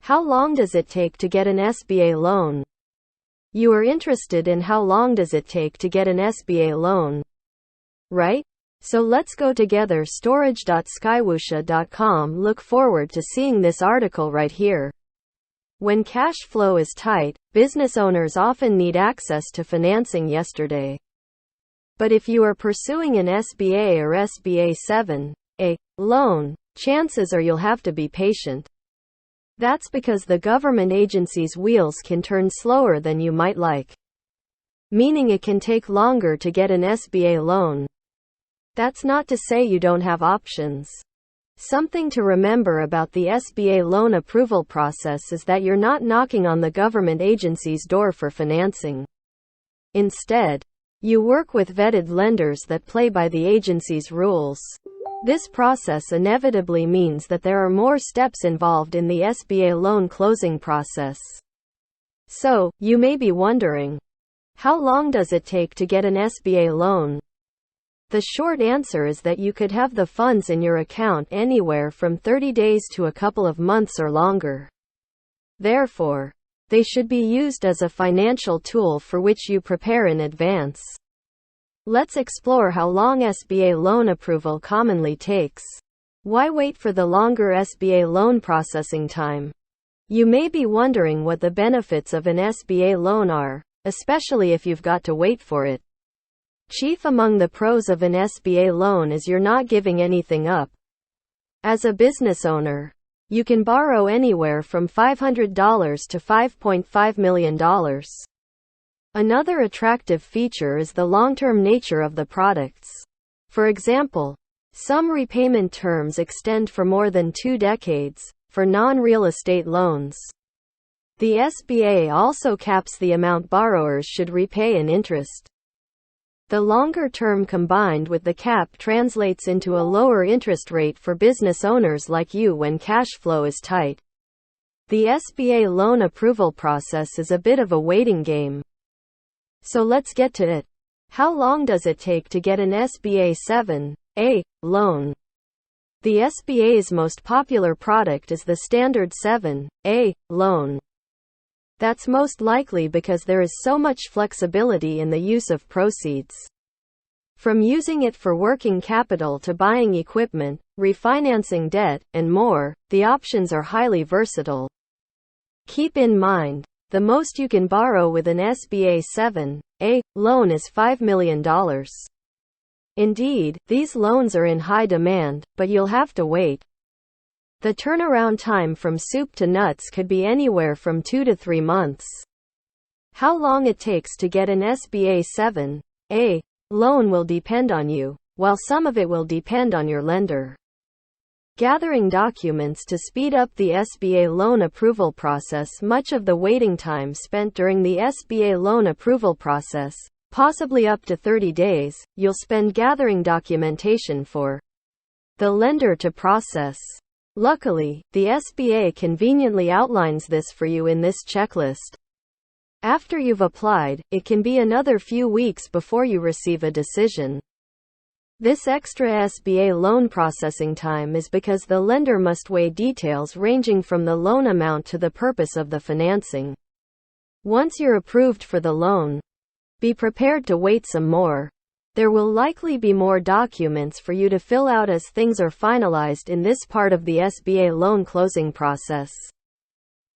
How long does it take to get an SBA loan? You are interested in how long does it take to get an SBA loan, right? So let's go together. Storage.skywusha.com. Look forward to seeing this article right here. When cash flow is tight, business owners often need access to financing yesterday. But if you are pursuing an SBA or SBA 7A loan, chances are you'll have to be patient. That's because the government agency's wheels can turn slower than you might like. Meaning it can take longer to get an SBA loan. That's not to say you don't have options. Something to remember about the SBA loan approval process is that you're not knocking on the government agency's door for financing. Instead, you work with vetted lenders that play by the agency's rules. This process inevitably means that there are more steps involved in the SBA loan closing process. So, you may be wondering, how long does it take to get an SBA loan? The short answer is that you could have the funds in your account anywhere from 30 days to a couple of months or longer. Therefore, they should be used as a financial tool for which you prepare in advance. Let's explore how long SBA loan approval commonly takes. Why wait for the longer SBA loan processing time? You may be wondering what the benefits of an SBA loan are, especially if you've got to wait for it. Chief among the pros of an SBA loan is you're not giving anything up. As a business owner, you can borrow anywhere from $500 to $5.5 million. Another attractive feature is the long-term nature of the products. For example, some repayment terms extend for more than 2 decades, for non-real estate loans. The SBA also caps the amount borrowers should repay in interest. The longer term combined with the cap translates into a lower interest rate for business owners like you when cash flow is tight. The SBA loan approval process is a bit of a waiting game. So let's get to it. How long does it take to get an SBA 7A loan? The SBA's most popular product is the standard 7A loan. That's most likely because there is so much flexibility in the use of proceeds. From using it for working capital to buying equipment, refinancing debt, and more, the options are highly versatile. Keep in mind, the most you can borrow with an SBA 7A loan is $5 million. Indeed, these loans are in high demand, but you'll have to wait. The turnaround time from soup to nuts could be anywhere from 2 to 3 months. How long it takes to get an SBA 7A loan will depend on you, while some of it will depend on your lender. Gathering documents to speed up the SBA loan approval process. Much of the waiting time spent during the SBA loan approval process, possibly up to 30 days, you'll spend gathering documentation for the lender to process. Luckily, the SBA conveniently outlines this for you in this checklist. After you've applied, it can be another few weeks before you receive a decision. This extra SBA loan processing time is because the lender must weigh details ranging from the loan amount to the purpose of the financing. Once you're approved for the loan, be prepared to wait some more. There will likely be more documents for you to fill out as things are finalized in this part of the SBA loan closing process.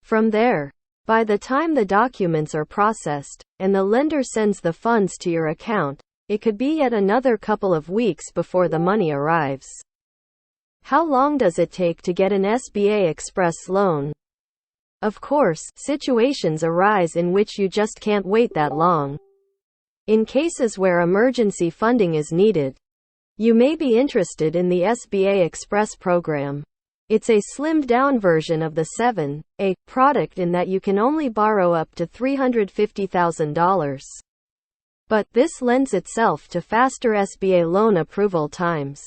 From there, by the time the documents are processed, and the lender sends the funds to your account, it could be yet another couple of weeks before the money arrives. How long does it take to get an SBA Express loan? Of course, situations arise in which you just can't wait that long. In cases where emergency funding is needed, you may be interested in the SBA Express program. It's a slimmed-down version of the 7A product in that you can only borrow up to $350,000. But this lends itself to faster SBA loan approval times.